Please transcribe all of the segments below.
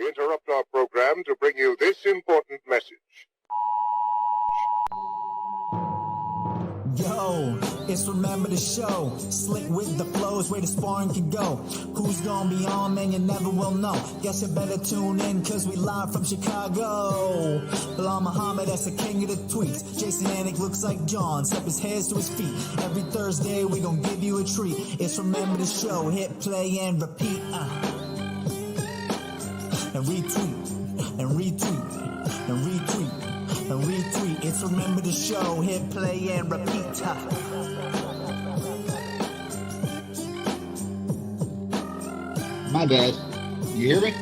interrupt our program to bring you this important message. Yo, it's Remember the Show. Slick with the flows, where the sparring can go. Who's gonna be on, man, you never will know. Guess you better tune in, cause we live from Chicago. Belal Muhammad, that's the king of the tweets. Jason Anik looks like John, step his hands to his feet. Every Thursday, we gon' give you a treat. It's Remember the Show, hit play and repeat. And retweet, and retweet, and retweet. And retweet, it's Remember the Show, hit play and repeat. My bad. You hear me?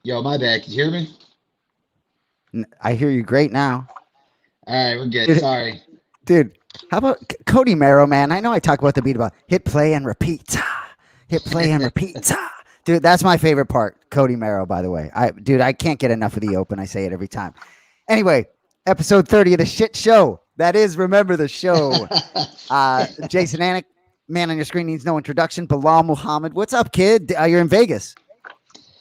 Yo, my bad. Can you hear me? I hear you great now. All right, we're good. Sorry. Dude, how about Cody Merrow, man? I know I talk about the beat about hit play and repeat. Hit play and repeat. Dude, that's my favorite part. Cody Merrow, by the way. I can't get enough of the open. I say it every time. Anyway, episode 30 of the shit show. That is Remember the Show. Jason Anik, man on your screen needs no introduction. Belal Muhammad. What's up, kid? You're in Vegas.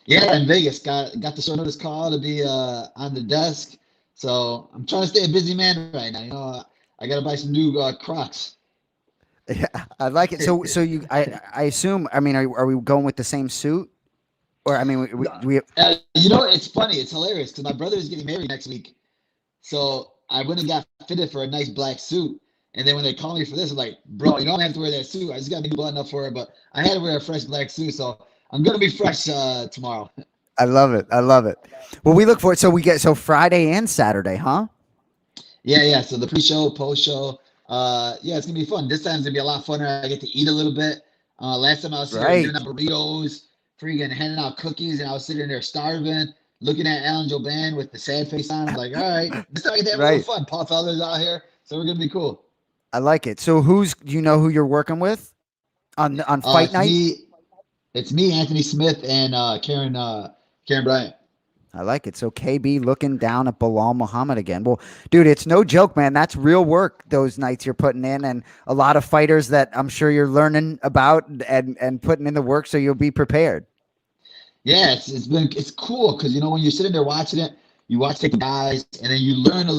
Yeah, in Vegas. Got the short notice call to be on the desk. So I'm trying to stay a busy man right now. You know, I got to buy some new Crocs. Yeah, I like it. So you, I assume. I mean, are we going with the same suit, or I mean, we you know, it's funny. It's hilarious because my brother is getting married next week, so I went and got fitted for a nice black suit. And then when they called me for this, I'm like, bro, you don't have to wear that suit. I just got to be blunt enough for it, but I had to wear a fresh black suit, so I'm gonna be fresh tomorrow. I love it. I love it. Well, we look forward. So Friday and Saturday, huh? Yeah. So the pre-show, post-show. Yeah, it's gonna be fun. This time's gonna be a lot funner. I get to eat a little bit. Last time I was sitting doing burritos, freaking handing out cookies, and I was sitting there starving, looking at Alan Joban with the sad face on. I'm like, all right, this time I get to have a little fun. Paul Felder's out here, so we're gonna be cool. I like it. So do you know who you're working with on fight night? It's me, Anthony Smith, and Karen Bryant. I like it. So KB looking down at Belal Muhammad again. Well, dude, it's no joke, man. That's real work, those nights you're putting in, and a lot of fighters that I'm sure you're learning about and putting in the work so you'll be prepared. Yeah, it's cool because, you know, when you're sitting there watching it, you watch the guys, and then you learn a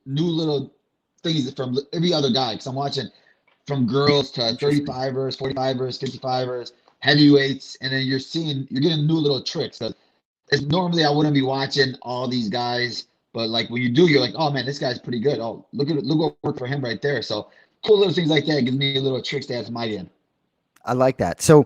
new little things from every other guy. Because I'm watching from girls to 35ers, 45ers, 55ers, heavyweights, and then you're getting new little tricks. Normally I wouldn't be watching all these guys, but like when you do, you're like, oh man, this guy's pretty good. Oh, look what worked for him right there. So cool little things like that gives me a little tricks to add to my game. I like that. So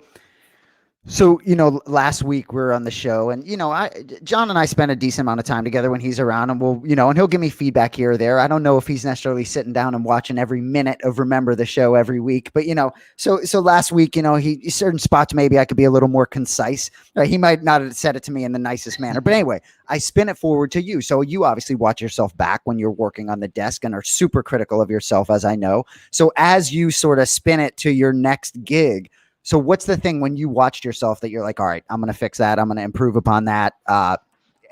you know, last week we were on the show, and you know, John and I spend a decent amount of time together when he's around, and and he'll give me feedback here or there. I don't know if he's necessarily sitting down and watching every minute of Remember the Show every week, but you know, so last week, you know, he certain spots maybe I could be a little more concise. He might not have said it to me in the nicest manner, but anyway, I spin it forward to you. So you obviously watch yourself back when you're working on the desk and are super critical of yourself, as I know. So as you sort of spin it to your next gig. So what's the thing when you watched yourself that you're like, all right, I'm going to fix that. I'm going to improve upon that.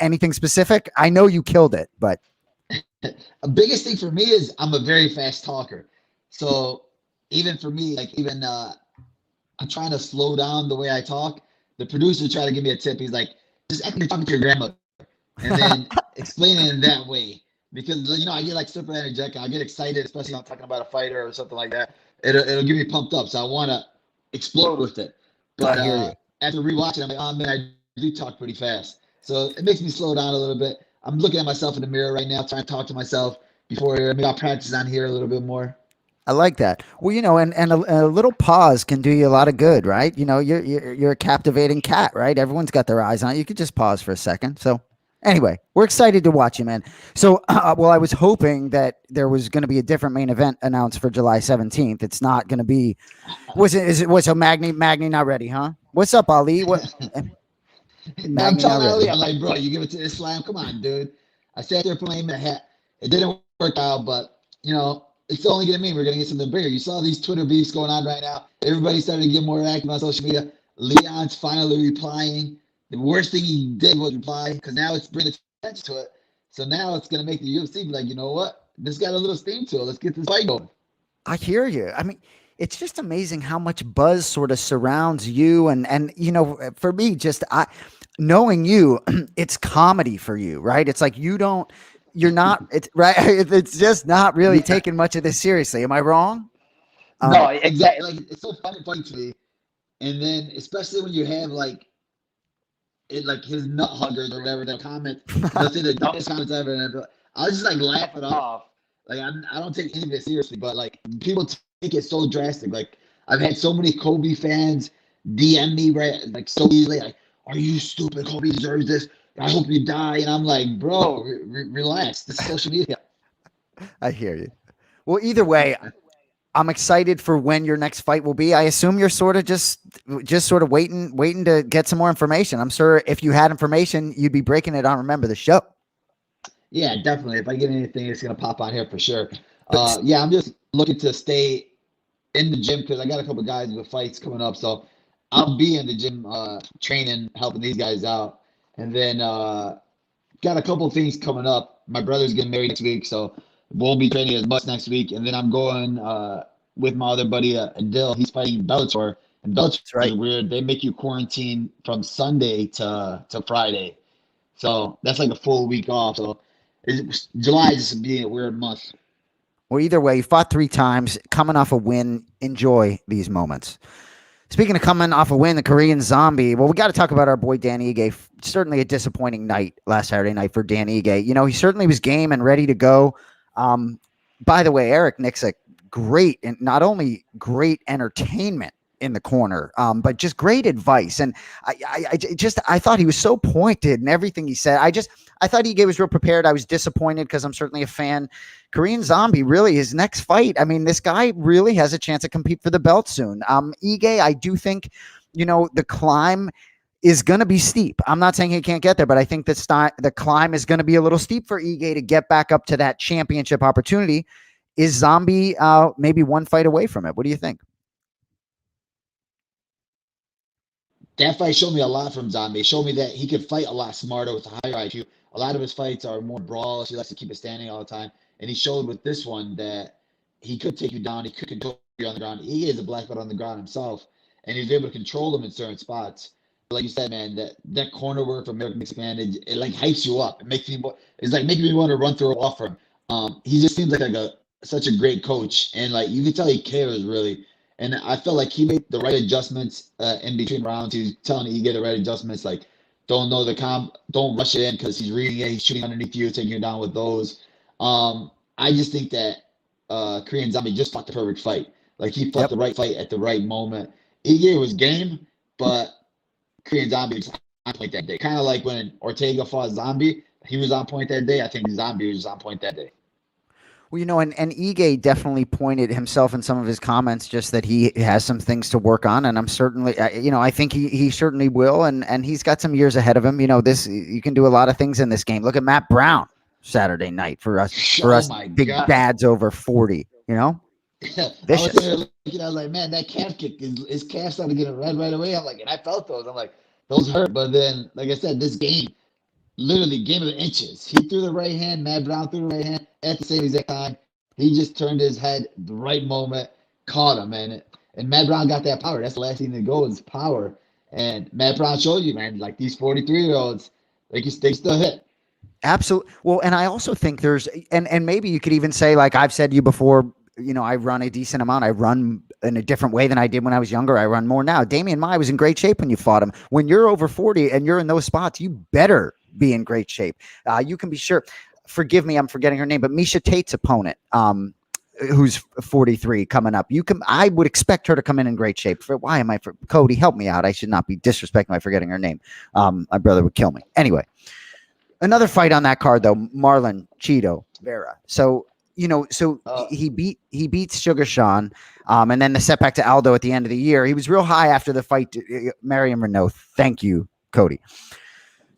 Anything specific? I know you killed it, but. The biggest thing for me is I'm a very fast talker. So even for me, like I'm trying to slow down the way I talk. The producer tried to give me a tip. He's like, just act like you're talking to your grandmother and then explain it in that way. Because, you know, I get like super energetic. I get excited, especially when I'm talking about a fighter or something like that. It'll get me pumped up. So I want to explode with it, but after rewatching, I'm like, oh man, I do talk pretty fast, so it makes me slow down a little bit. I'm looking at myself in the mirror right now, trying to talk to myself before maybe I'll practice on here a little bit more. I like that. Well, you know, and a little pause can do you a lot of good, right? You know, you're a captivating cat, right? Everyone's got their eyes on you. You could just pause for a second. So anyway, we're excited to watch you, man. So, well, I was hoping that there was going to be a different main event announced for July 17th. It's not going to be. So Magny not ready, huh? What's up, Ali? What? I'm telling Ali, I'm like, bro, you give it to Islam. Come on, dude. I sat there playing the hat. It didn't work out, but you know, it's only going to mean we're going to get something bigger. You saw these Twitter beefs going on right now. Everybody started to get more active on social media. Leon's finally replying. The worst thing he did was reply, because now it's bringing attention to it. So now it's going to make the UFC be like, you know what? This got a little steam to it. Let's get this fight going. I hear you. I mean, it's just amazing how much buzz sort of surrounds you. And, for me, knowing you, it's comedy for you, right? It's like, you're not, it's right. It's just not really taking much of this seriously. Am I wrong? No, exactly. Like, it's so funny to me. And then, especially when you have like his nut huggers or whatever, they'll comment, they'll say the dumbest comments ever. And I'll just like laugh it off. Like, I don't take any of it seriously, but like people take it so drastic. Like, I've had so many Kobe fans DM me, right? Like, so easily, like, are you stupid? Kobe deserves this. I hope you die. And I'm like, bro, relax. This is social media. I hear you. Well, either way, I'm excited for when your next fight will be. I assume you're sort of just sort of waiting to get some more information. I'm sure if you had information, you'd be breaking it on Remember the Show. Yeah, definitely. If I get anything, it's gonna pop on here for sure. Yeah, I'm just looking to stay in the gym because I got a couple guys with fights coming up, so I'll be in the gym training, helping these guys out, and then got a couple things coming up. My brother's getting married next week, so won't be training as much next week. And then I'm going with my other buddy, Adil. He's fighting Bellator. And Bellator is weird. They make you quarantine from Sunday to Friday. So that's like a full week off. So July is just being a weird month. Well, either way, you fought 3 times, coming off a win. Enjoy these moments. Speaking of coming off a win, the Korean Zombie. Well, we got to talk about our boy Dan Ige. Certainly a disappointing night last Saturday night for Dan Ige. He certainly was game and ready to go. By the way, Eric Nixick, great, and not only great entertainment in the corner, but just great advice. And I thought he was so pointed in everything he said. I thought Ige was real prepared. I was disappointed because I'm certainly a fan. Korean Zombie, really, his next fight. I mean, this guy really has a chance to compete for the belt soon. Ige, I do think, the climb is going to be steep. I'm not saying he can't get there, but I think the climb is going to be a little steep for Ige to get back up to that championship opportunity. Is Zombie maybe one fight away from it? What do you think? That fight showed me a lot from Zombie. It showed me that he could fight a lot smarter with a higher IQ. A lot of his fights are more brawls. He likes to keep it standing all the time. And he showed with this one that he could take you down. He could control you on the ground. He is a black belt on the ground himself. And he's able to control them in certain spots. Like you said, man, that corner work from American Mixed Man, it like hypes you up. It makes me it's like making me want to run through a wall for him. He just seems like such a great coach. And like you can tell he cares really. And I felt like he made the right adjustments in between rounds. He was telling you get the right adjustments, like don't rush it in because he's reading it, he's shooting underneath you, taking you down with those. I just think that Korean Zombie just fought the perfect fight. Like he fought the right fight at the right moment. Ige was game, but Korean Zombie was on point that day. Kind of like when Ortega fought Zombie, he was on point that day. I think Zombie was on point that day. Well, and Ige definitely pointed himself in some of his comments just that he has some things to work on, and I'm certainly, I think he certainly will, and he's got some years ahead of him. You can do a lot of things in this game. Look at Matt Brown Saturday night for us big dads over 40. Vicious. I was like, man, that calf kick his calf started getting red right away. I'm like, and I felt those. I'm like, those hurt. But then, like I said, this game. Literally game of inches. He threw the right hand. Matt Brown threw the right hand at the same exact time. He just turned his head the right moment, caught him, man. And Matt Brown got that power. That's the last thing that goes is power. And Matt Brown showed you, man, like these 43-year-olds, they still hit. Absolutely. Well, and I also think there's, and maybe you could even say, like I've said to you before, I run a decent amount. I run in a different way than I did when I was younger. I run more now. Damian Maia was in great shape when you fought him. When you're over 40 and you're in those spots, you better be in great shape. You can be sure. Forgive me, I'm forgetting her name, but Misha Tate's opponent, who's 43 coming up. I would expect her to come in great shape. Cody, help me out. I should not be disrespecting by forgetting her name. My brother would kill me. Anyway, another fight on that card though, Marlon Cheeto Vera. So he beats Sugar Sean, and then the setback to Aldo at the end of the year. He was real high after the fight. Mariam Renault. Thank you, Cody.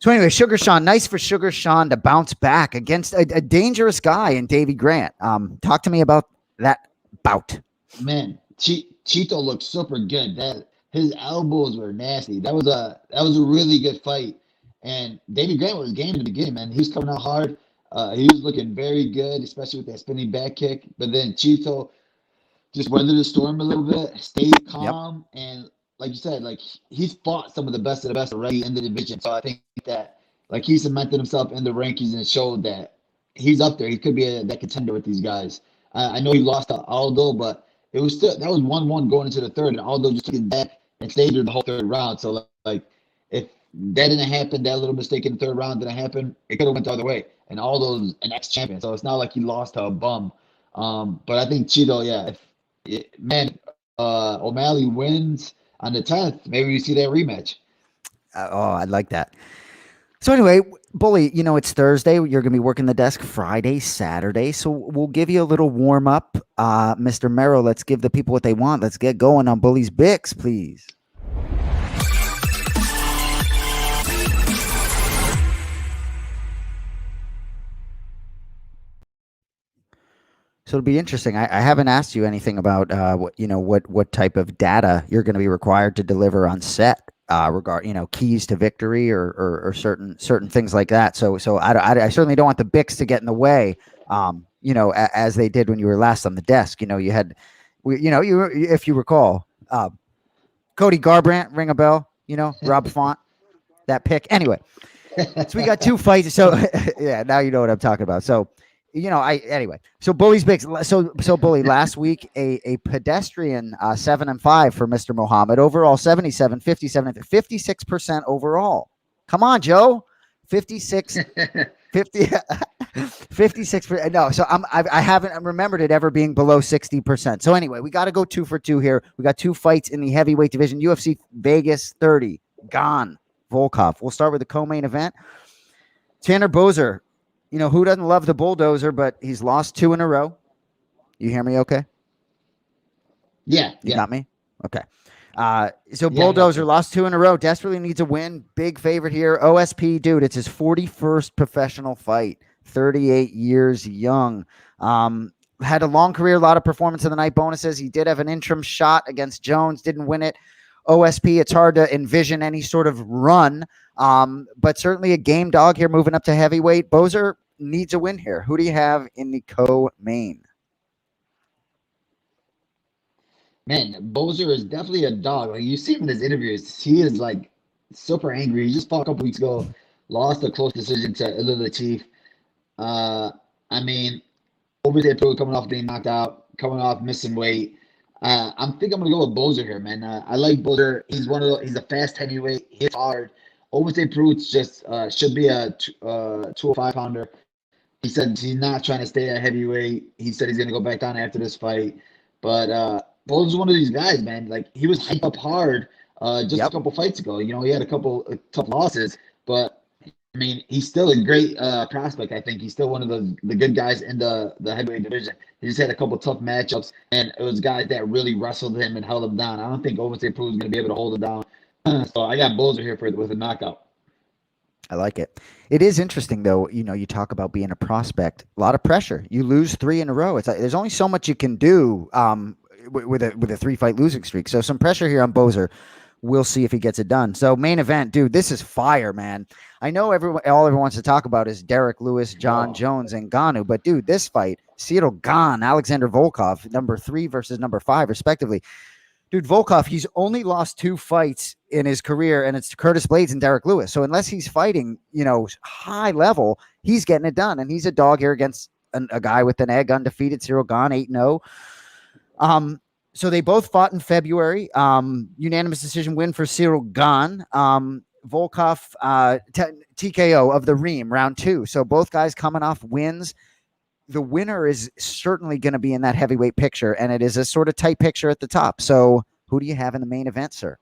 So anyway, Sugar Sean, nice for Sugar Sean to bounce back against a dangerous guy in Davey Grant. Talk to me about that bout. Man, Cheeto looked super good. His elbows were nasty. That was a really good fight. And Davey Grant was game in the beginning, man. He was coming out hard. He was looking very good, especially with that spinning back kick. But then Cheeto just weather the storm a little bit, stay Yep. calm, and like you said, like he's fought some of the best already in the division. So I think that like he cemented himself in the rankings and showed that he's up there. He could be that contender with these guys. I know he lost to Aldo, but it was still that was 1-1 going into the third, and Aldo just took it back and stayed there the whole third round. So like if that didn't happen, that little mistake in the third round didn't happen, it could have went the other way. And Aldo's an ex-champion, so it's not like he lost to a bum. But I think Cheeto, yeah, O'Malley wins on the 10th, maybe we see that rematch. I like that. So anyway, Bully, it's Thursday. You're going to be working the desk Friday, Saturday. So we'll give you a little warm up. Mr. Merrill, let's give the people what they want. Let's get going on Bully's Bix, please. So it'll be interesting. I haven't asked you anything about what type of data you're going to be required to deliver on set, keys to victory or certain things like that. So I certainly don't want the Bix to get in the way. As they did when you were last on the desk. You had, if you recall, Cody Garbrandt, ring a bell. Rob Font, that pick. Anyway, so we got two fights. So yeah, now you know what I'm talking about. So. So Bully's Bix. So Bully, last week, a pedestrian 7-5 for Mr. Muhammad. Overall 77, 57, 56% overall. Come on, Joe. 56, 50, 56%. No, so I haven't remembered it ever being below 60%. So anyway, we got to go 2 for 2 here. We got 2 fights in the heavyweight division. UFC Vegas 30. Gane, Volkov. We'll start with the co-main event. Tanner Boser. Who doesn't love the bulldozer, but he's lost 2 in a row. You hear me okay? Yeah. You got me? Okay. So bulldozer lost 2 in a row. Desperately needs a win. Big favorite here. OSP, dude, it's his 41st professional fight. 38 years young. Had a long career, a lot of performance of the night bonuses. He did have an interim shot against Jones, didn't win it. OSP, it's hard to envision any sort of run, but certainly a game dog here moving up to heavyweight. Boser needs a win here. Who do you have in the co-main? Man, Boser is definitely a dog. Like you see him in his interviews, he is like super angry. He just fought a couple weeks ago, lost a close decision to Ilya Chief. Obviously coming off being knocked out, coming off missing weight. I think I'm gonna go with Boser here, man. I like Boser. He's he's a fast heavyweight, hits hard. Overstate Pruitt's just should be a 205 pounder. He said he's not trying to stay at heavyweight. He said he's gonna go back down after this fight. But Boser's one of these guys, man. Like he was hyped up hard a couple fights ago. He had a couple tough losses, but he's still a great prospect. I think he's still one of the good guys in the heavyweight division. He just had a couple tough matchups, and it was guys that really wrestled him and held him down. I don't think Overstate Pruitt is going to be able to hold him down. So I got Boser here with a knockout. I like it. It is interesting, though. You talk about being a prospect. A lot of pressure. You lose 3 in a row. It's like there's only so much you can do with a 3-fight losing streak. So some pressure here on Boser. We'll see if he gets it done. So main event, dude, this is fire, man. I know all everyone wants to talk about is Derek Lewis, John Jones, and Ngannou, but dude, this fight, Cyril Gane, Alexander Volkov, number 3 versus number 5, respectively. Dude, Volkov, he's only lost 2 fights in his career, and it's Curtis Blades and Derek Lewis. So unless he's fighting, high level, he's getting it done, and he's a dog here against a guy with an egg, undefeated, Cyril Gane, 8-0. So they both fought in February. Unanimous decision win for Cyril Gane. Volkov, TKO of the Ream, round 2. So both guys coming off wins. The winner is certainly going to be in that heavyweight picture, and it is a sort of tight picture at the top. So who do you have in the main event, sir?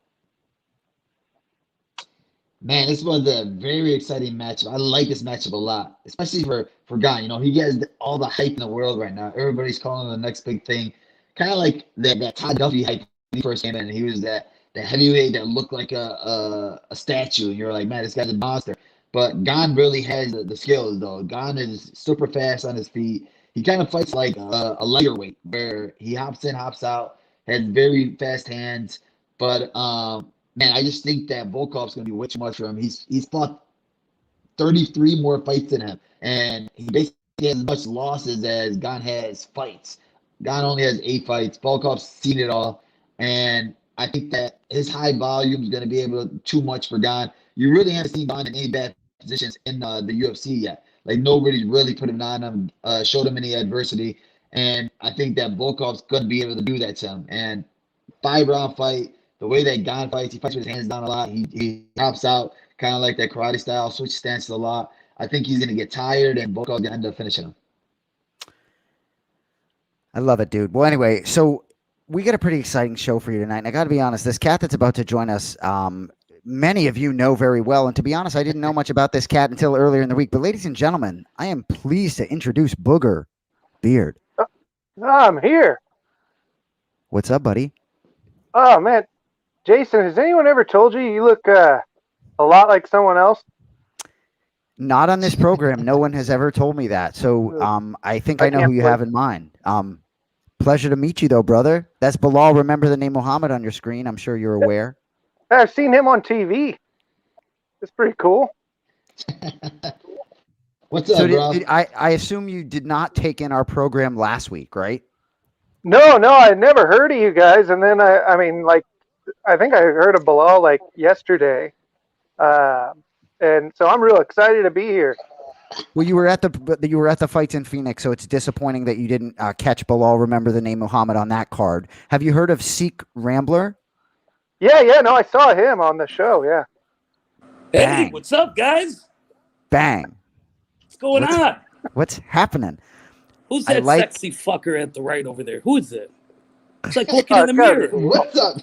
Man, this was a very exciting matchup. I like this matchup a lot, especially for Gane. He gets all the hype in the world right now. Everybody's calling him the next big thing. Kind of like that Todd Duffy hype when he first came in. He was that heavyweight that looked like a statue, and you're like, man, this guy's a monster. But Gane really has the skills, though. Gane is super fast on his feet. He kind of fights like a lighter weight, where he hops in, hops out, has very fast hands. But man, I just think that Volkov's going to be way too much for him. He's fought 33 more fights than him, and he basically has as much losses as Gane has fights. Gane only has 8 fights. Volkov's seen it all. And I think that his high volume is going to be able to too much for Gane. You really haven't seen Gane in any bad positions in the UFC yet. Like, nobody's really put him on him, showed him any adversity. And I think that Volkov's going to be able to do that to him. And 5-round fight, the way that Gane fights, he fights with his hands down a lot. He hops out, kind of like that karate style, switch stances a lot. I think he's going to get tired, and Volkov's going to end up finishing him. I love it, dude. Well, anyway, so we got a pretty exciting show for you tonight. And I got to be honest, this cat that's about to join us, many of you know very well. And to be honest, I didn't know much about this cat until earlier in the week. But ladies and gentlemen, I am pleased to introduce Boogerbeard. I'm here. What's up, buddy? Oh, man. Jason, has anyone ever told you you look a lot like someone else? Not on this program. No one has ever told me that. So I think I know who you have in mind. Pleasure to meet you, though, brother. That's Belal. Remember the name Muhammad on your screen. I'm sure you're aware. I've seen him on TV. It's pretty cool. What's up, bro? I assume you did not take in our program last week, right? No, I never heard of you guys. And then, I think I heard of Belal like yesterday. And so I'm real excited to be here. Well, you were at the fights in Phoenix, so it's disappointing that you didn't catch Belal. Remember the name Muhammad on that card. Have you heard of Rambler? Yeah, no, I saw him on the show. Yeah. Hey, what's up, guys? Bang. What's going on? What's happening? Who's that sexy fucker at the right over there? Who is it? It's like looking in the mirror. What's up?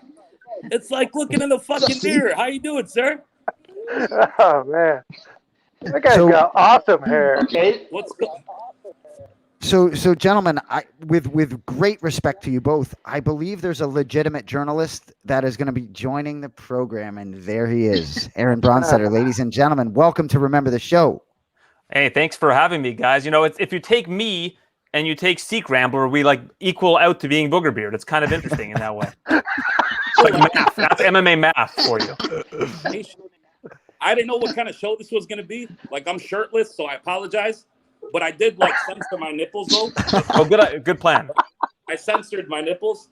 It's like looking in the fucking mirror. How you doing, sir? Oh, man. That guy's got awesome hair. Okay. What's going on? So, gentlemen, with great respect to you both, I believe there's a legitimate journalist that is going to be joining the program, and there he is, Aaron Bronsteter. Ladies and gentlemen, welcome to Remember the Show. Hey, thanks for having me, guys. You know, if you take me and you take Rambler, we like equal out to being Boogerbeard. It's kind of interesting in that way. Like math. That's MMA math for you. I didn't know what kind of show this was going to be. Like, I'm shirtless, so I apologize. But I did, like, censor my nipples, though. Oh, good plan. I censored my nipples,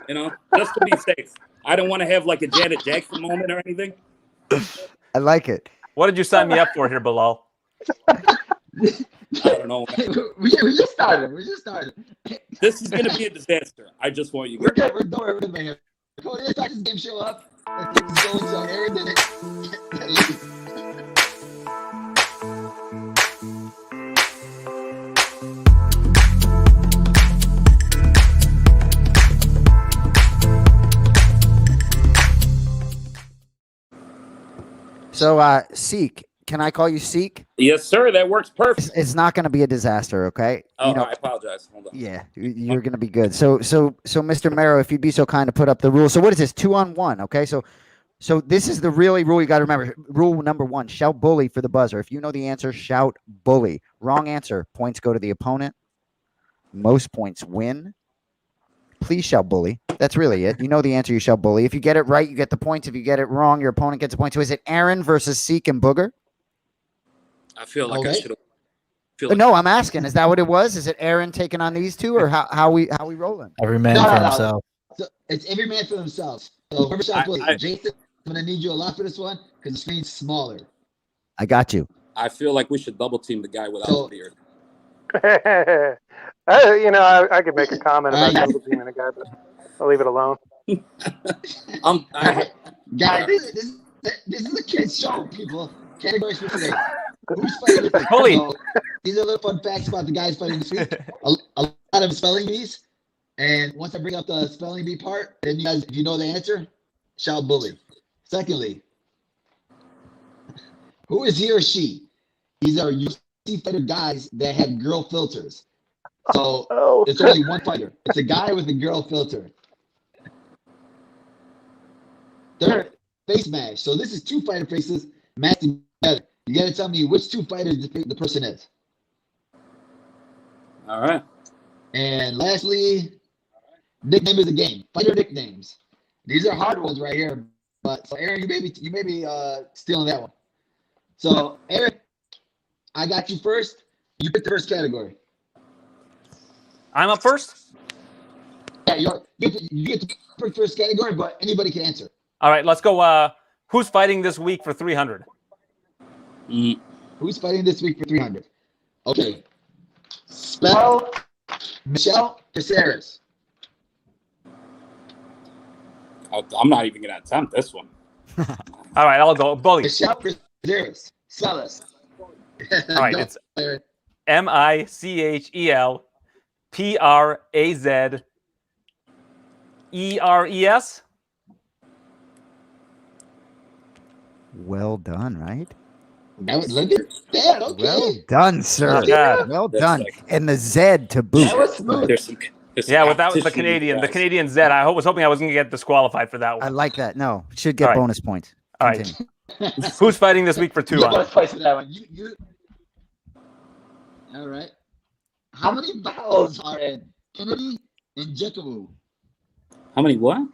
just to be safe. I didn't want to have, like, a Janet Jackson moment or anything. I like it. What did you sign me up for here, Belal? I don't know. We just started. This is going to be a disaster. I just want you We're guys. good. We're doing everything. Go ahead, start this game show up. Let's go. So Aaron did it. So, Seek, can I call you Seek? Yes, sir. That works perfect. It's not going to be a disaster, okay? Oh, I apologize. Hold on. Yeah, you're going to be good. So, Mr. Mero, if you'd be so kind to put up the rule. So, what is this? 2-on-1, okay? So this is the really rule you got to remember. Rule number 1: shout bully for the buzzer. If you know the answer, shout bully. Wrong answer, points go to the opponent. Most points win. Please shout bully. That's really it. You know the answer, you shout bully. If you get it right, you get the points. If you get it wrong, your opponent gets a point. So is it Aaron versus Seek and Booger? I feel like I should have. No, I'm asking. Is that what it was? Is it Aaron taking on these two, or how we rolling? Every man for himself. So it's every man for themselves. So whoever shot bully, Jason, I'm gonna need you a lot for this one because the screen's smaller. I got you. I feel like we should double team the guy without the beard. I could make a comment about double teaming a guy, but I'll leave it alone. Guys, this is a kid's show, people. Categories for today. Who's fighting this week? Bully. So, these are little fun facts about the guys fighting this week. A lot of spelling bees. And once I bring up the spelling bee part, then you guys, if you know the answer, shout bully. Secondly, who is he or she? These are UFC fighter guys that have girl filters. So it's only one fighter. It's a guy with a girl filter. Third, face mash. So this is 2 fighter faces matched together. You got to tell me which 2 fighters the person is. All right. And lastly, nickname is a game. Fighter nicknames. These are hard ones right here. But so Aaron, you may be stealing that one. So Aaron, I got you first. You pick the first category. I'm up first? You get to pick first category, but anybody can answer. All right, let's go. Who's fighting this week for 300? Who's fighting this week for 300? Okay. Spell Michelle Caceres. I'm not even going to attempt this one. All right, I'll go. Bully. Michelle Caceres. Spell us. All right, it's MICHELPRAZERES. Well done, right? Look at that. Okay. Well done, sir. Not bad. Well done. And the Z to boot. That was smooth. There's some Yeah, that was the competition, Canadian. The guys. Canadian Z. I was hoping I wasn't going to get disqualified for that I one. like that. No, should get All right. bonus points. All right. Continue. Who's fighting this week for You got 200? bonus points for that one. You. All right. How many vowels are in Kennedy and Jekawu? How many what?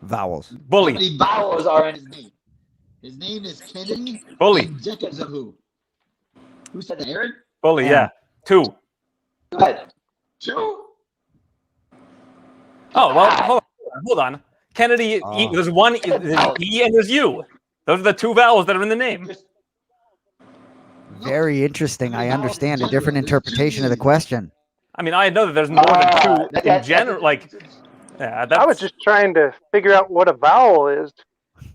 Vowels. How Bully. many vowels are in his name? His name is Kennedy Bully. and Jekawu. Who said that, Aaron? Bully, yeah. 2. Go ahead. 2. Oh, well, hold on. Kennedy, Oh. there's one, there's E and there's U. Those are the 2 vowels that are in the name. Very interesting. I understand a different interpretation of the question. I mean, I know that there's more than 2 in general. Like, yeah, that's, I was just trying to figure out what a vowel is.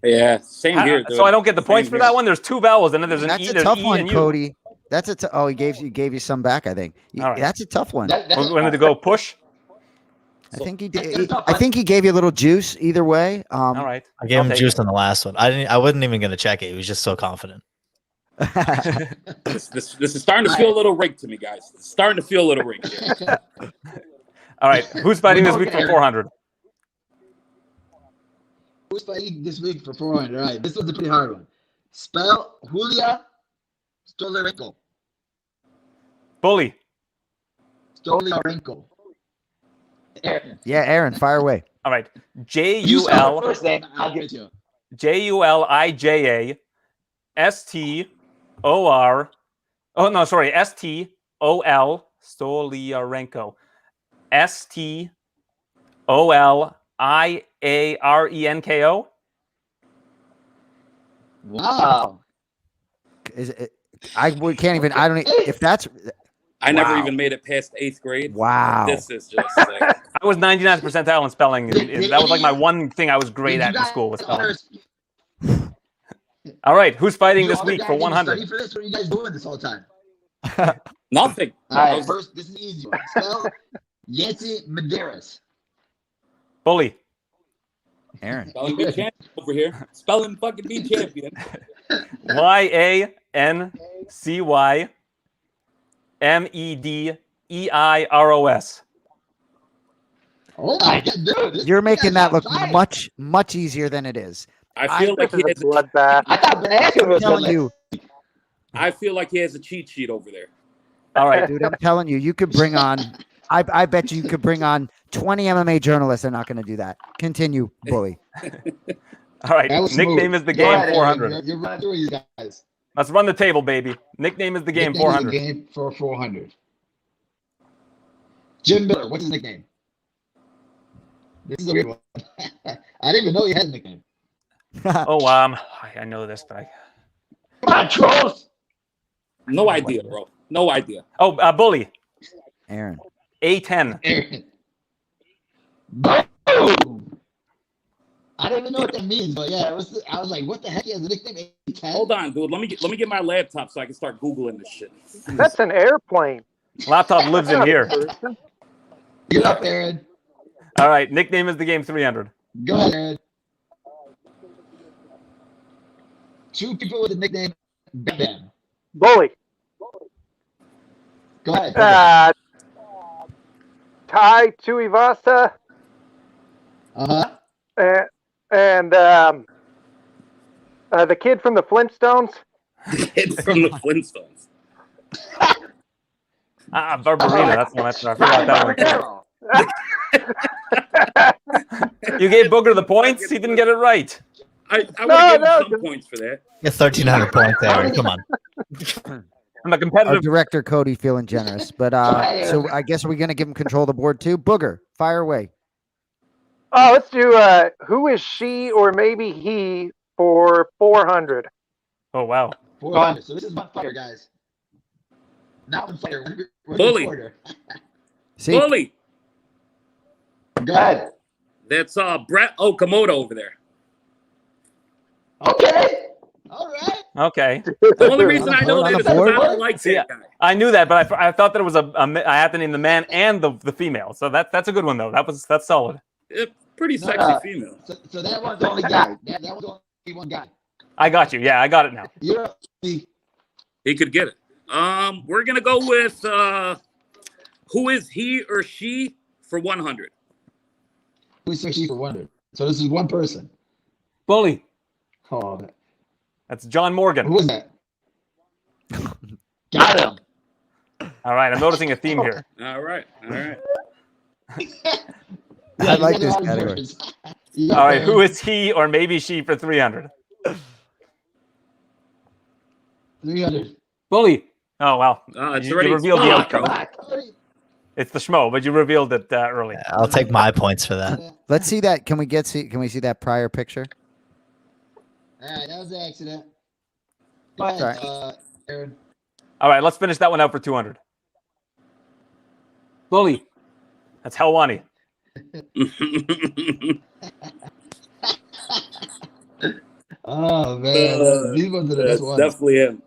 Yeah, same here. so I don't get the points for that one. There's 2 vowels, and then there's an That's E. a There's tough E one, and U. Cody. That's a he gave you some back. I think. All right. That's a tough one. Wanted to go push. I think he did. I think he gave you a little juice either way. All right. I gave I'll him take juice it. on the last one. I wasn't even gonna check it. He was just so confident. This is starting to feel a little rigged to me, guys. It's starting to feel a little rigged here. All right. Who's fighting this week for 400? Who's fighting this week for 400? All right, this one's a pretty hard one. Spell Julia Stolarenko. Bully. Stolarenko. Aaron. Yeah, Aaron, fire away. All right. You spell her first name, I'll give it to you. JULIJA STOR. Oh no, sorry. STOL Stoliarenko. STOLIARENKO. Wow. Is it? Can't even. I don't. If that's. I never Wow. even made it past 8th grade. Wow. This is just like, I was 99th percentile in spelling. That was like my one thing I was great at in school was spelling. All right, who's fighting this week for 100? For this? What are you guys doing this whole time? nothing. All right, first, this is an easy one. Spell Yancy Medeiros. Bully. Aaron. Spelling bee champion over here. Spelling fucking bee champion. YANCYMEDEIROS. Oh my God, dude. You're making that look fine. much easier than it is. I feel like This he is a has. bloodbath. I thought Blanchard I'm was telling going you, I feel like he has a cheat sheet over there. All right. dude. I'm telling you, you could bring on. I bet you could bring on 20 MMA journalists. They're not going to do that. Continue, Bully. All right. That was Nickname smooth. is the Go game ahead, 400. Aaron. You're running through you guys. Let's run the table, baby. Nickname is the game Nickname is 400. the game for 400. Jim Miller, what's his nickname? This is a weird one. I didn't even know he had a nickname. Oh, I know this, but Come on, trolls! No idea, bro. No idea. Bully. Aaron. A10. Aaron. Boom! I don't even know what that means, but yeah, I was like, what the heck? He has a nickname? A10? Hold on, dude. Let me get my laptop so I can start googling this shit. That's an airplane. Laptop lives in here. Get up, Aaron. All right. Nickname is the game 300. Go ahead, Aaron. 2 people with the nickname Bam Bam. Bully. Go ahead. Tai Tuivasa Uh-huh. and the kid from the Flintstones. It's from the Flintstones. Barbarina. That's one I forgot that one. You gave Booger the points. He didn't get it right. I would have given no, some points for that. Get 1,300 points there. Come on. I'm a Our competitive. director Cody feeling generous, but so I guess we're gonna give him control of the board too. Booger, fire away. Oh, let's do who is she or maybe he for 400. Oh wow. 400. So this is one fighter, guys. Not one fighter. One Bully. reporter. See, Bully. Go ahead. That's Brett Okamoto over there. Okay. All right. Okay. The only reason I know On that the is because board? I don't like See, that guy. I knew that, but I thought that it was I had to name the man and the female. So that's a good one though. That's solid. Pretty No, sexy no. female. So that one's the only guy. That was only one guy. I got you. Yeah, I got it now. You're up. See. He could get it. We're gonna go with who is he or she for 100. Who's she for 100? So this is one person. Bully. Oh, man. That's John Morgan. Who was that? Got him. All right, I'm noticing a theme here. All right. I like this category. All right, who is he or maybe she for 300? 300. Bully. Oh wow. It's You already revealed the spot, outcome. bro. It's the schmo, but you revealed it early. I'll take my points for that. let's see that. Can we see that prior picture? All right, that was an accident. That's But, all right. Aaron. All right, let's finish that one out for 200. Bully. That's Helwani. Oh, man. These ones are the best That's ones. definitely him.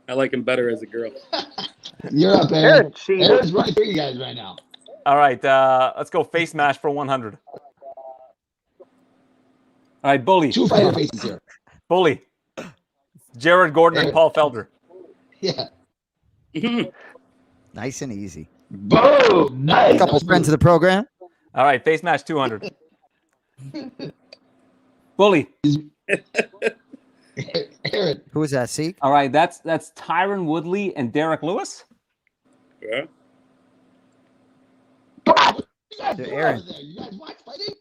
I like him better as a girl. You're up, Aaron. Aaron cheated. Aaron's running through you guys right now. All right, let's go face mash for 100. All right, Bully. Two fighter faces here. Bully. Jared Gordon and Paul Felder. Yeah. Nice and easy. Boom. Nice. A couple friends of the program. All right, face mash 200. Bully. Aaron. Who is that? See? All right, that's Tyron Woodley and Derek Lewis. Yeah. What you guys To doing Aaron. over there? You guys watch fighting?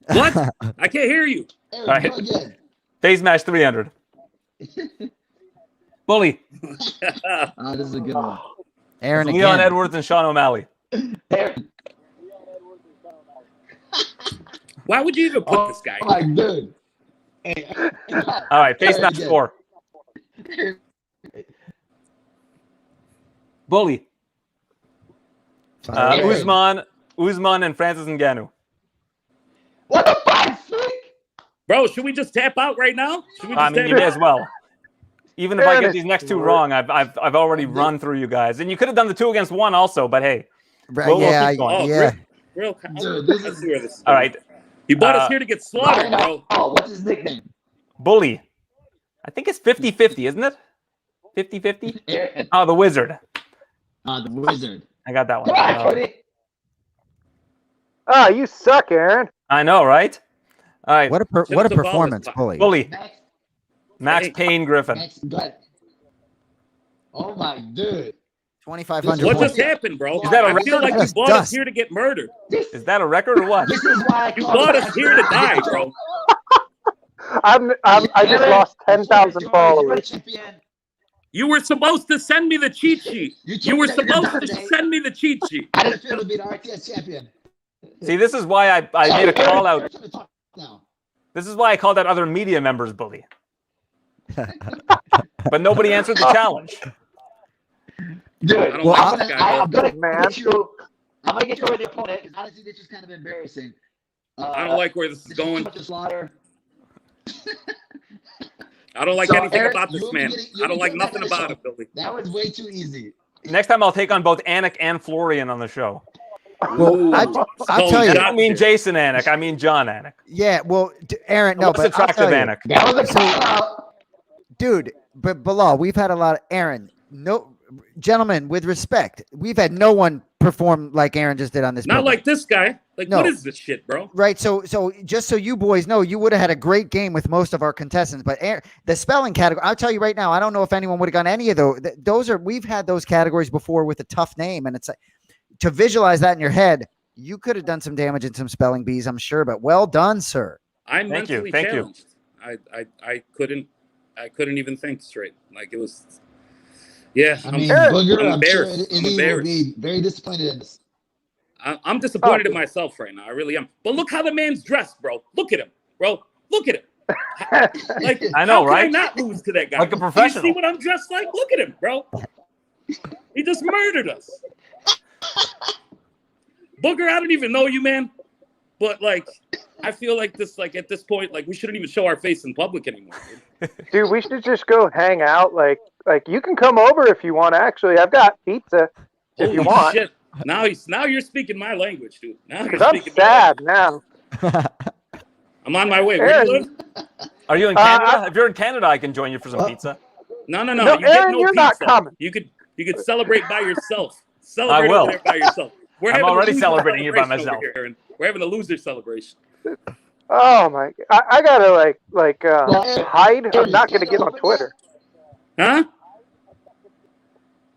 What? I can't hear you. Aaron, All right. go again. Face mash 300. Bully. Oh, this is a good one. Aaron Leon again. Edwards and Sean O'Malley. Aaron. Why would you even put this guy? Oh, my dude. Hey, All right, face Aaron mash again. 4. Bully. Aaron. Usman and Francis Ngannou. What the fuck, freak? Bro, should we just tap out right now? Should we just I mean, tap you may out? as well. Even if I get these next two wrong, I've already run through you guys, and you could have done the 2 against 1 also. But hey, we'll Yeah, keep going. Oh, yeah. Real. Dude, this Let's is- see where this is All going. right, You brought us here to get slaughtered, bro. Oh, what's his nickname? Bully. I think it's 50-50, isn't it? 50-50? Aaron. Oh, the Wizard. The Wizard. I got that one. Come on, Cody. Ah, you suck, Aaron. I know, right? All right, What a Should've what a devolved performance, this Bully. Bully. Max, Hey. Payne Griffin. Max, go ahead. Oh, my dude. 2,500 What points. just happened, bro? Is that a I feel like you That's brought us dust. here to get murdered. Is that a record or what? This is why I You call brought it us here to die, bro. I just lost 10,000 followers. You were supposed to send me the cheat sheet. You were told me that supposed to you're done, send me the cheat sheet. I didn't feel to be the RTS champion. See, this is why I made a call out. Now. This is why I called out other media members bully. But nobody answered the challenge. Dude, I don't Well, like this guy, I'm bro. gonna Man. get you. I'm gonna get you over the opponent because honestly, this is kind of embarrassing. I don't like where this is this going. the slaughter. I don't like So, anything Eric, about this you'll be man. getting- you'll I don't be like getting back nothing on the about show. it, Billy. That was way too easy. Next time I'll take on both Anik and Florian on the show. Well, I'll tell you. I don't mean Jason Anik. I mean John Anik. Yeah, well, Aaron, no, Less but I'll attractive tell you, Anik. That was a call out. dude. But Belal, we've had a lot of Aaron. No, gentlemen, with respect, we've had no one perform like Aaron just did on this. Not program. like this guy. Like, No. what is this shit, bro? Right, so just so you boys know, you would have had a great game with most of our contestants, but the spelling category, I'll tell you right now, I don't know if anyone would have gotten any of those. Those are we've had those categories before with a tough name, and it's like to visualize that in your head, you could have done some damage in some spelling bees, I'm sure. But well done, sir. I'm Thank you, mentally thank you. challenged. I couldn't even think straight. Like it was. Yeah, I mean, Aaron, Booger, I'm I'm sure embarrassed. I'm he will embarrassed. be very disappointed in this. I'm disappointed in myself right now. I really am. But look how the man's dressed, bro. Look at him, bro. Look at him. Like, I know, how can I right? not lose to that guy? Like a You professional. see what I'm dressed like? Look at him, bro. He just murdered us. Booger, I don't even know you, man. But like, I feel like this, like at this point, like we shouldn't even show our face in public anymore. Dude, we should just go hang out. Like you can come over if you want. Actually, I've got pizza if you Holy want. shit. Now you're speaking my language, dude. Now you're Because I'm speaking my sad now. I'm on my way. Where do you Aaron, live? Are you in Canada? If you're in Canada, I can join you for some pizza. No. No, You get Aaron, no you're pizza. not coming. You could celebrate by yourself. Celebrate will. over there by yourself. I'm already celebrating here by myself. Over here, Aaron. We're having a loser celebration. Oh my! I gotta hide. I'm not gonna get on Twitter. Huh?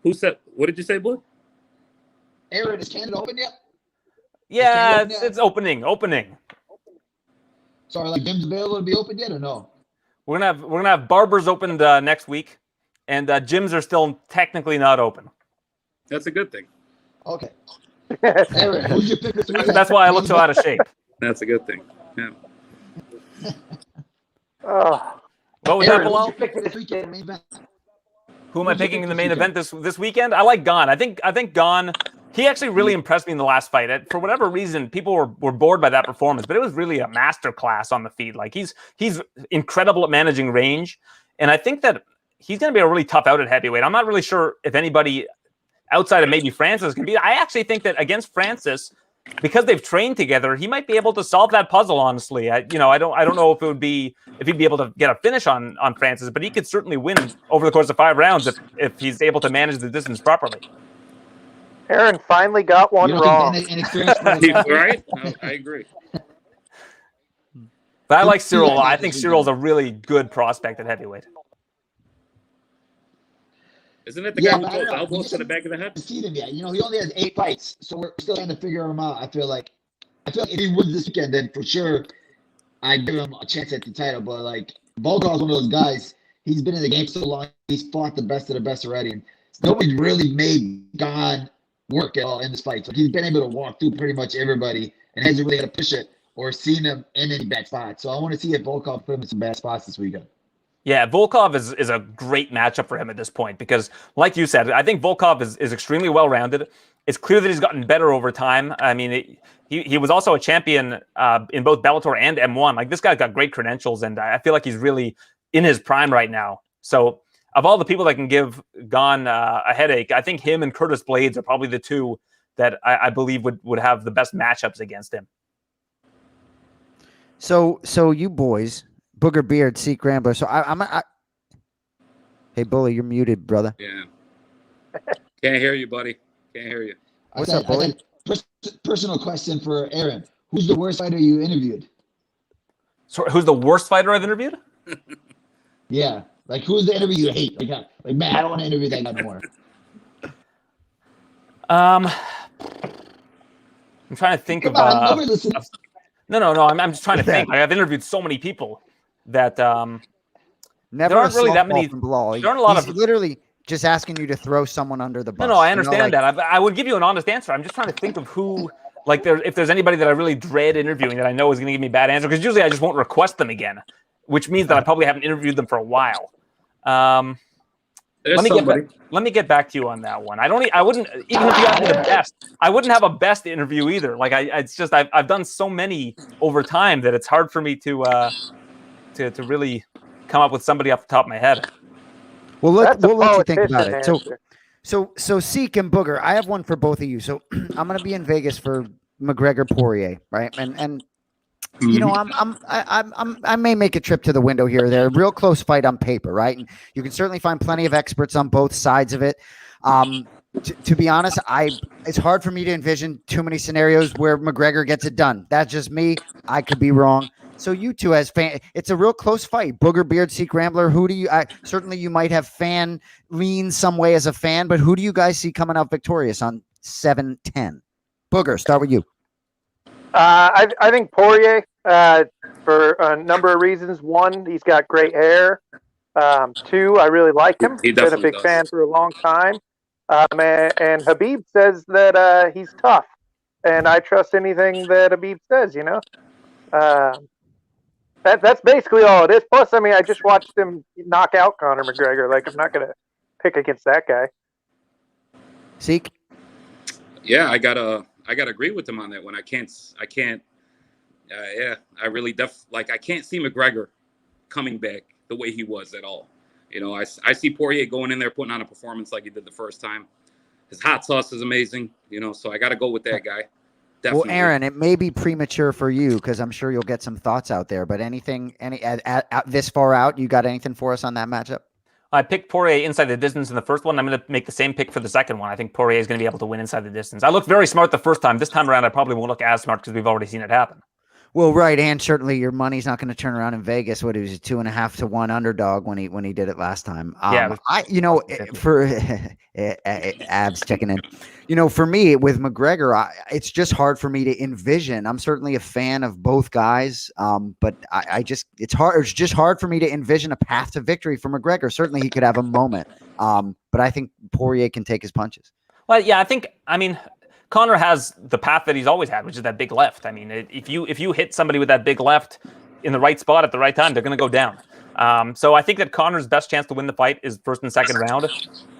Who said? What did you say, Blue? Aaron, is Canada open yet? Yeah, Canada- it's opening. So are like gyms available to be open yet or no? We're gonna have barbers opened next week, and gyms are still technically not open. That's a good thing. Okay. Aaron, who's your pick this weekend? That's why I look so out of shape. That's a good thing. Yeah. Oh, What was Aaron, that, who's Belal? your pick for this weekend main event? Who am I picking in the main event this weekend? I like Gane. I think Gane. He actually really impressed me in the last fight. For whatever reason, people were bored by that performance, but it was really a masterclass on the feet. Like he's incredible at managing range, and I think that he's going to be a really tough out at heavyweight. I'm not really sure if anybody outside of maybe Francis can beat. I actually think that against Francis, because they've trained together, he might be able to solve that puzzle. Honestly, I don't know if he'd be able to get a finish on Francis, but he could certainly win over the course of 5 rounds if he's able to manage the distance properly. Aaron finally got one You don't wrong. think inexperienced players- Right? I agree. But I like Cyril. I think Cyril's a really good prospect at heavyweight. Isn't it the Yeah, guy who but I throws don't know. elbows to the back of the head? See him yet? You know, he only has 8 fights, so we're still trying to figure him out. I feel like if he wins this weekend, then for sure I give him a chance at the title. But like Volkov's one of those guys. He's been in the game so long. He's fought the best of the best already, and nobody's really made Gane work at all in this fight. So he's been able to walk through pretty much everybody, and hasn't really had to push it or seen him in any bad spots. So I want to see if Volkov put him in some bad spots this weekend. Yeah, Volkov is a great matchup for him at this point because, like you said, I think Volkov is extremely well-rounded. It's clear that he's gotten better over time. I mean, he was also a champion in both Bellator and M1. Like, this guy's got great credentials, and I feel like he's really in his prime right now. So, of all the people that can give Gane a headache, I think him and Curtis Blades are probably the two that I believe would have the best matchups against him. So you boys, Boogerbeard, Seek Rambler. So hey, Bully, you're muted, brother. Yeah. Can't hear you, buddy. Can't hear you. What's up, Bully? Personal question for Aaron. Who's the worst fighter you interviewed? So, who's the worst fighter I've interviewed? Yeah. Like, who's the interview you hate? Like man, I don't want to interview that guy anymore. I'm trying to think Come on, nobody listens. No. I'm just trying to think. Like, I've interviewed so many people that Never there aren't really that softball many. from Belal. There aren't a lot He's of. literally just asking you to throw someone under the bus. No, I understand that. I would give you an honest answer. I'm just trying to think of who, if there's anybody that I really dread interviewing that I know is going to give me a bad answer, because usually I just won't request them again, which means that I probably haven't interviewed them for a while. Let me get back to you on that one. I wouldn't, even if you asked me the best, I wouldn't have a best interview either. Like it's just I've done so many over time that it's hard for me to really come up with somebody off the top of my head. Well, we'll let you think about it. Answer. So Seek and Booger, I have one for both of you. So I'm going to be in Vegas for McGregor Poirier, right? And you know, I may make a trip to the window here or there. Real close fight on paper, right? And you can certainly find plenty of experts on both sides of it. To be honest, it's hard for me to envision too many scenarios where McGregor gets it done. That's just me. I could be wrong. So you two as fan, it's a real close fight. Boogerbeard, Seek Rambler. Who do you? Certainly, you might have fan lean some way as a fan, but who do you guys see coming out victorious on 7-10? Booger, start with you. I think Poirier for a number of reasons. One, he's got great hair. Two, I really like him. He Been a definitely big does. fan for a long time. And Habib says that he's tough, and I trust anything that Habib says. That's basically all it is. Plus, I mean, I just watched him knock out Conor McGregor. Like, I'm not gonna pick against that guy. Seek. Yeah, I gotta agree with him on that one. I can't. Yeah, I really I can't see McGregor coming back the way he was at all. I see Poirier going in there putting on a performance like he did the first time. His hot sauce is amazing. So I got to go with that guy. Definitely. Well, Aaron, it may be premature for you because I'm sure you'll get some thoughts out there. But at this far out, you got anything for us on that matchup? I picked Poirier inside the distance in the first one. I'm going to make the same pick for the second one. I think Poirier is going to be able to win inside the distance. I looked very smart the first time. This time around, I probably won't look as smart because we've already seen it happen. Well, right, and certainly your money's not going to turn around in Vegas. What, it was a 2.5 to 1 underdog when he did it last time. For abs checking in. For me with McGregor, it's just hard for me to envision. I'm certainly a fan of both guys, but it's hard. It's just hard for me to envision a path to victory for McGregor. Certainly, he could have a moment, but I think Poirier can take his punches. Well, yeah, I mean. Conor has the path that he's always had, which is that big left. I mean, if you hit somebody with that big left in the right spot at the right time, they're going to go down. So I think that Conor's best chance to win the fight is first and second round,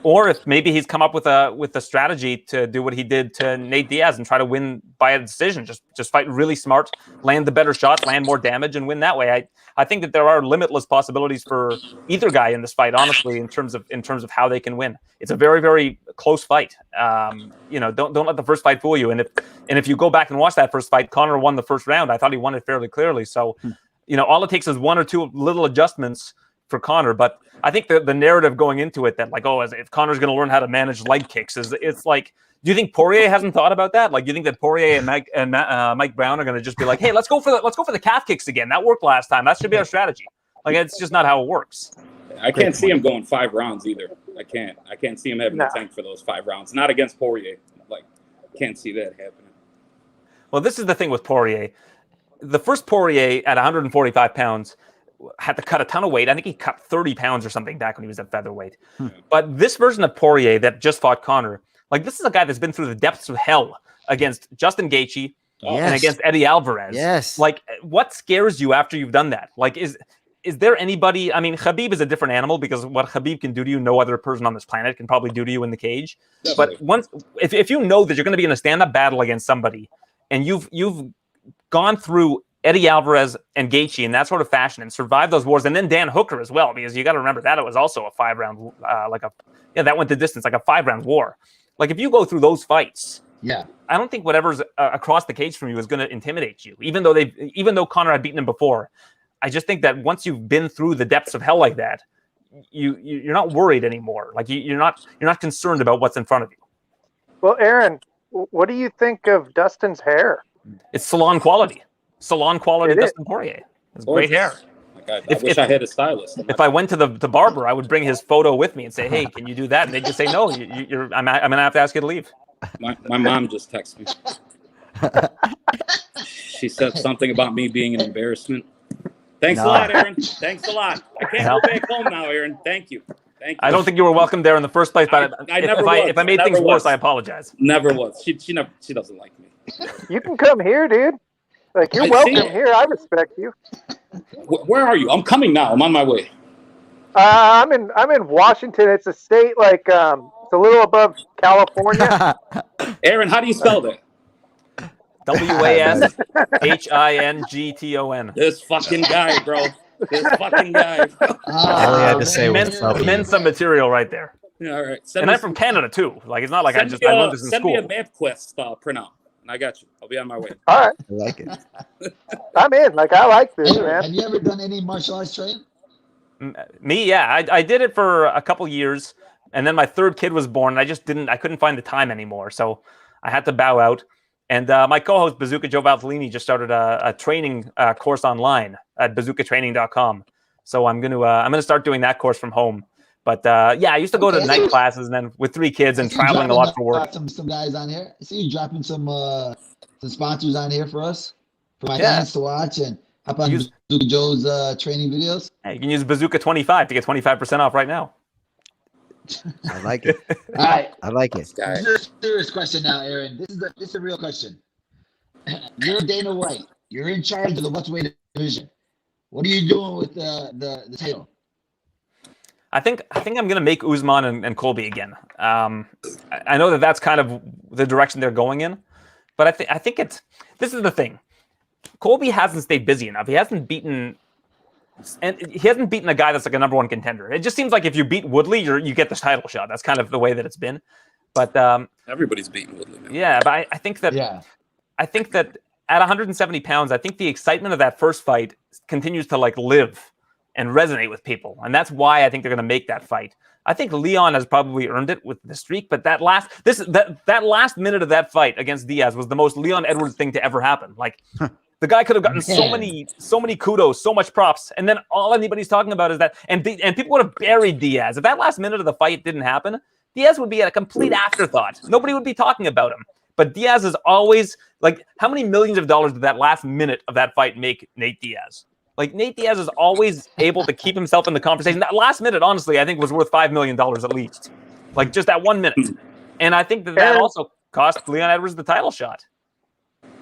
or if maybe he's come up with a strategy to do what he did to Nate Diaz and try to win by a decision. Just fight really smart, land the better shots, land more damage, and win that way. I think that there are limitless possibilities for either guy in this fight, honestly, in terms of how they can win. It's a very, very close fight. Don't let the first fight fool you. And if you go back and watch that first fight, Conor won the first round. I thought he won it fairly clearly. So, all it takes is one or two little adjustments for Conor. But I think the narrative going into it that if Conor's going to learn how to manage leg kicks it's like, do you think Poirier hasn't thought about that? Like, do you think that Poirier and Mike Brown are going to just be like, hey, let's go for the calf kicks again. That worked last time. That should be our strategy. Like, it's just not how it works. I can't see him going 5 rounds either. I can't see him having a tank for those 5 rounds. Not against Poirier. Can't see that happening. Well, this is the thing with Poirier. The first Poirier at 145 pounds had to cut a ton of weight. I think he cut 30 pounds or something back when he was at featherweight. But this version of Poirier that just fought Conor, this is a guy that's been through the depths of hell against Justin Gaethje and against Eddie Alvarez. Yes. What scares you after you've done that? Is there anybody? I mean, Khabib is a different animal because what Khabib can do to you, no other person on this planet can probably do to you in the cage. Definitely. But if you know that you're going to be in a stand-up battle against somebody, and you've gone through Eddie Alvarez and Gaethje in that sort of fashion and survived those wars, and then Dan Hooker as well, because you got to remember that it was also a 5-round, that went the distance, like a 5-round war. If you go through those fights, I don't think whatever's across the cage from you is going to intimidate you, even though Conor had beaten him before. I just think that once you've been through the depths of hell like that, you're not worried anymore. You're not concerned about what's in front of you. Well, Aaron, what do you think of Dustin's hair? It's salon quality. Salon quality Dustin Poirier. It's great hair. I wish I had a stylist. If I went to the barber, I would bring his photo with me and say, "Hey, can you do that?" And they'd just say, "No, I'm gonna have to ask you to leave." My mom just texted me. She said something about me being an embarrassment. Thanks a lot, Aaron. Thanks a lot. I can't go back home now, Aaron. Thank you. I don't think you were welcome there in the first place, but if I made things worse, I apologize. Never was. She doesn't like me. You can come here, dude. You're welcome here. I respect you. Where are you? I'm coming now. I'm on my way. I'm in Washington. It's a state it's a little above California. Aaron, how do you spell that? WASHINGTON. This fucking guy, bro. This fucking guy. All he had to say was Mensa material right there. Yeah, all right. I'm from Canada too. It's not like I learned this in school. Send me a MapQuest printout, and I got you. I'll be on my way. All right. I like it. I'm in. I like this, man. Have you ever done any martial arts training? Me, yeah. I did it for a couple years, and then my third kid was born, and I couldn't find the time anymore, so I had to bow out. And my co-host, Bazooka Joe Valtellini, just started a training course online at bazookatraining.com. So I'm gonna start doing that course from home. But I used to go to night classes, and then with 3 kids and traveling a lot for work. Some guys on here. I see you dropping some sponsors on here for us, for my fans to watch. And Hop on Bazooka Joe's training videos. Hey, you can use Bazooka 25 to get 25% off right now. I like it. All right. I like it. This is a serious question now, Aaron. This is a real question. You're Dana White. You're in charge of the welterweight division. What are you doing with the title? I think I'm going to make Usman and Colby again. I know that's kind of the direction they're going in, but I think this is the thing. Colby hasn't stayed busy enough. He hasn't beaten a guy that's like a number one contender. It just seems like if you beat Woodley, you get the title shot. That's kind of the way that it's been. But everybody's beating Woodley now. Yeah, but I think that at 170 pounds, I think the excitement of that first fight continues to like live and resonate with people. And that's why I think they're going to make that fight. I think Leon has probably earned it with the streak, but that last minute of that fight against Diaz was the most Leon Edwards thing to ever happen. Like the guy could have gotten so many kudos, so much props. And then all anybody's talking about is that, and people would have buried Diaz. If that last minute of the fight didn't happen, Diaz would be at a complete afterthought. Nobody would be talking about him. But Diaz is always like, how many millions of dollars did that last minute of that fight make Nate Diaz? Like Nate Diaz is always able to keep himself in the conversation. That last minute, honestly, I think was worth $5 million at least. Like just that 1 minute. And I think that also cost Leon Edwards the title shot.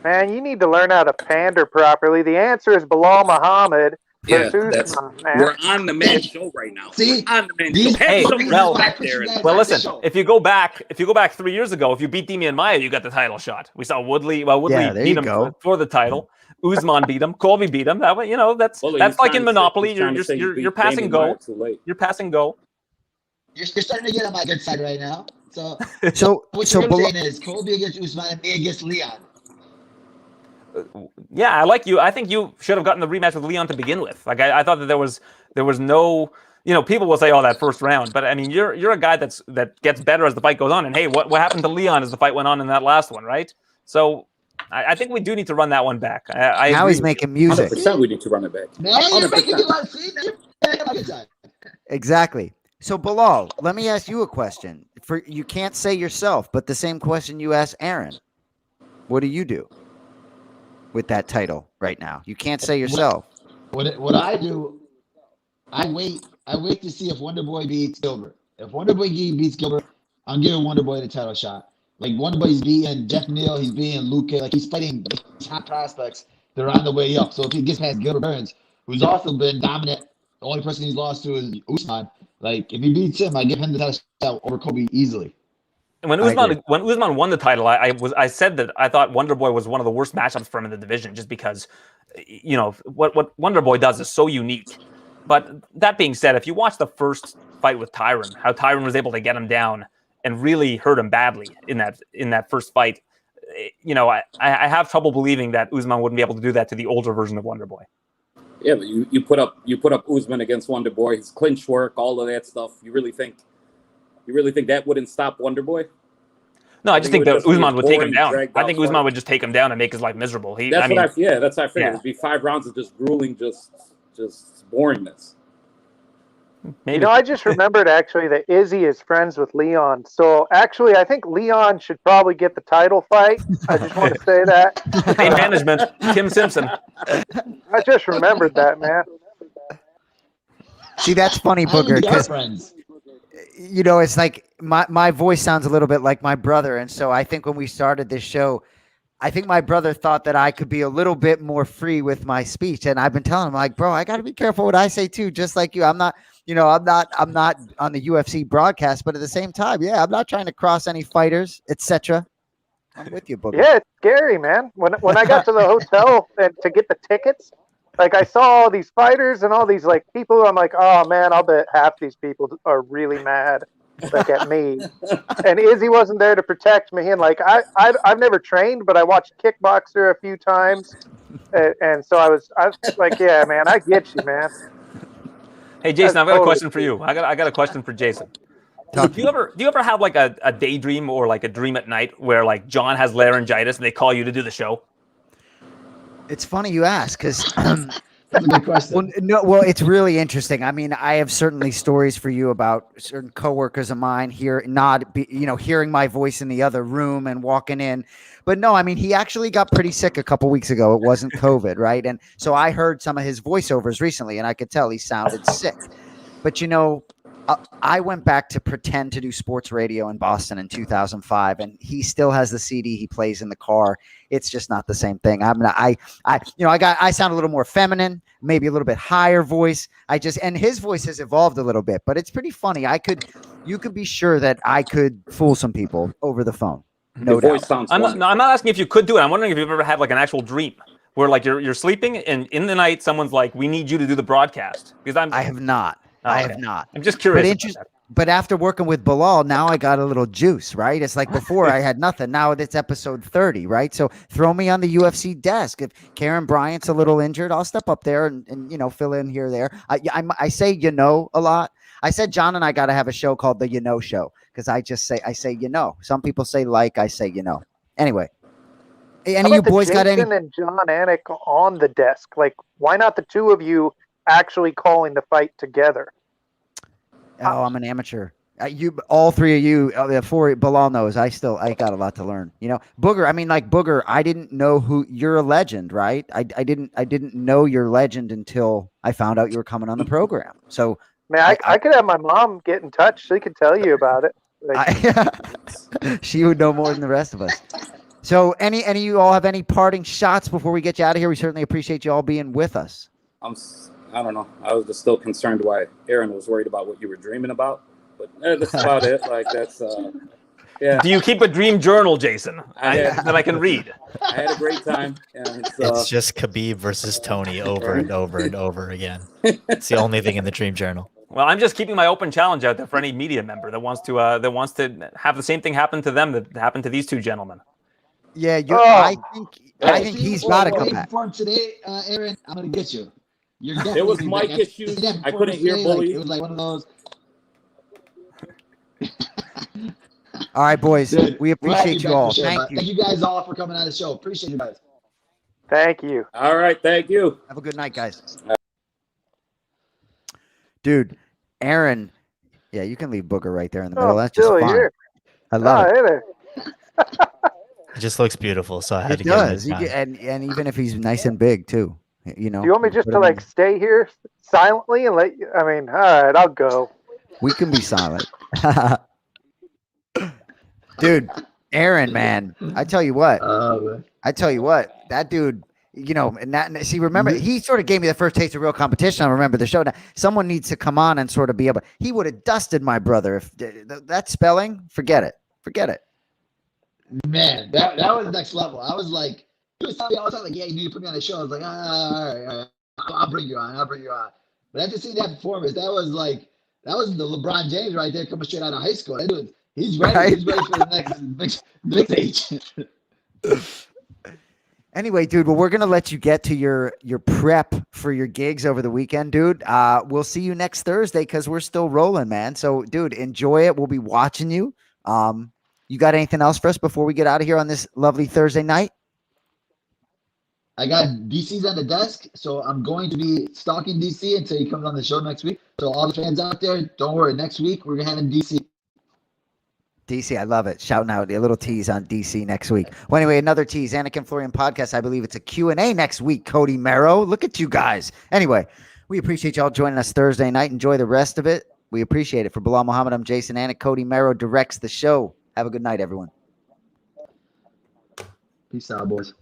Man, you need to learn how to pander properly. The answer is Belal Muhammad. Yeah, we're on the man show right now. See, we're on the man show. Well, listen. If you go back 3 years ago, if you beat Demian Maia, you got the title shot. We saw Woodley. Well, Woodley beat him for the title. Usman beat him. Colby beat him. That way, that's like in Monopoly. You're passing go. You're passing go. You're starting to get on my good side right now. So what you're saying is Colby against Usman and me against Leon. Yeah, I like you. I think you should have gotten the rematch with Leon to begin with. Like I thought that there was no, people will say, "Oh, that first round," but I mean, you're a guy that gets better as the fight goes on. And hey, what happened to Leon as the fight went on in that last one, right? So I think we do need to run that one back. Now he's making music. 100% we need to run it back. Exactly. So Belal, let me ask you a question. You can't say yourself, but the same question you asked Aaron. What do you do with that title right now? You can't say yourself. What I do, I wait to see if Wonderboy beats Gilbert. If Wonderboy beats Gilbert, I'm giving Wonderboy the title shot. Like Wonderboy's beating Jeff Neal, he's beating Luke. Like he's fighting top prospects. They're on the way up. So if he gets past Gilbert Burns, who's also been dominant, the only person he's lost to is Usman. Like if he beats him, I give him the title shot over Kobe easily. And when Usman won the title, I said that I thought Wonderboy was one of the worst matchups for him in the division, just because, what Wonderboy does is so unique. But that being said, if you watch the first fight with Tyron, how Tyron was able to get him down and really hurt him badly in that first fight, I have trouble believing that Usman wouldn't be able to do that to the older version of Wonderboy. Yeah, but you put up Usman against Wonderboy, his clinch work, all of that stuff. You really think that wouldn't stop Wonderboy? No, I just think that Usman would take him down. I think Usman would just take him down and make his life miserable. That's what I figured. Yeah. It would be 5 rounds of just grueling, just boringness. Maybe. I just remembered actually that Izzy is friends with Leon. So actually, I think Leon should probably get the title fight. I just want to say that. Hey, management, Tim Simpson. I just remembered that, man. See, that's funny, Booger, because it's like my voice sounds a little bit like my brother, and so I think when we started this show, I think my brother thought that I could be a little bit more free with my speech, and I've been telling him, like, bro, I got to be careful what I say too, just like you. I'm not on the UFC broadcast, but at the same time, I'm not trying to cross any fighters, etc. I'm with you, Booger. Yeah, it's scary, man. When I got to the hotel and to get the tickets, like I saw all these fighters and all these like people, I'm like, oh man, I'll bet half these people are really mad like at me. And Izzy wasn't there to protect me, and like I've never trained, but I watched Kickboxer a few times, and so I was like, yeah, man, I get you, man. Hey Jason, I've got a question for you. I got a question for Jason. Do you ever have like a daydream or like a dream at night where like John has laryngitis and they call you to do the show? It's funny you ask, because That's a good question. Well, it's really interesting. I mean, I have certainly stories for you about certain coworkers of mine here, hearing my voice in the other room and walking in. But no, I mean, he actually got pretty sick a couple weeks ago. It wasn't COVID, right? And so I heard some of his voiceovers recently, and I could tell he sounded sick. But I went back to pretend to do sports radio in Boston in 2005, and he still has the CD he plays in the car. It's just not the same thing. I sound a little more feminine, maybe a little bit higher voice. And his voice has evolved a little bit, but it's pretty funny. You could be sure that I could fool some people over the phone. No doubt. I'm not asking if you could do it. I'm wondering if you've ever had like an actual dream where like you're sleeping and in the night someone's like, "We need you to do the broadcast." Because I have not. I have not. I'm just curious. But after working with Belal, now I got a little juice, right? It's like before I had nothing. Now it's episode 30, right? So throw me on the UFC desk. If Karen Bryant's a little injured, I'll step up there and fill in here or there. I say a lot. I said John and I got to have a show called the Show because I say Some people say I say Anyway, any of you boys got any? Jason and John Anik on the desk. Like, why not the two of you actually calling the fight together? Oh, I'm an amateur. All three of you, four, Belal knows. I got a lot to learn. Booger. I mean, Booger. I didn't know who you're a legend, right? I didn't know you're legend until I found out you were coming on the program. So, man, I could have my mom get in touch. She could tell you about it. She would know more than the rest of us. So, any of you all have any parting shots before we get you out of here? We certainly appreciate you all being with us. I don't know. I was just still concerned why Aaron was worried about what you were dreaming about. But that's about it. Like, that's, yeah. Do you keep a dream journal, Jason, that I can read? I had a great time. And it's just Khabib versus Tony over and over and over again. It's the only thing in the dream journal. Well, I'm just keeping my open challenge out there for any media member that wants to have the same thing happen to them that happened to these two gentlemen. Yeah, I think he's got to come back. Today, Aaron, I'm going to get you. There was mic issues. I couldn't hear Bully. It was like one of those. All right, boys. Dude, we appreciate you all. Thank you. Thank you guys all for coming on the show. Appreciate you guys. Thank you. All right. Thank you. Have a good night, guys. Dude, Aaron. Yeah, you can leave Booger right there in the middle. That's just fine. Here. I love it. Hey there. It just looks beautiful, so I had to get it. And even if he's nice and big too. Do you want me just to stay here silently and let you? I mean, all right, I'll go. We can be silent. Dude, Aaron, man, I tell you what, that dude, remember, he sort of gave me the first taste of real competition. I remember the show. Now, someone needs to come on and sort of be able, he would have dusted my brother. If that spelling, forget it. Man, that was next level. I was like, he was telling me all the time, like, yeah, you need to put me on the show. I was like, all right. I'll bring you on. But after seeing that performance, that was the LeBron James right there coming straight out of high school. He's ready. Right? He's ready for the next age. Anyway, dude, well, we're going to let you get to your prep for your gigs over the weekend, dude. We'll see you next Thursday because we're still rolling, man. So, dude, enjoy it. We'll be watching you. You got anything else for us before we get out of here on this lovely Thursday night? I got DC's on the desk, so I'm going to be stalking DC until he comes on the show next week. So all the fans out there, don't worry. Next week, we're going to have him DC. DC, I love it. Shouting out a little tease on DC next week. Well, anyway, another tease. Anik and Florian Podcast. I believe it's a Q&A next week, Cody Merrow. Look at you guys. Anyway, we appreciate y'all joining us Thursday night. Enjoy the rest of it. We appreciate it. For Belal Muhammad, I'm Jason Anik. Cody Merrow directs the show. Have a good night, everyone. Peace out, boys.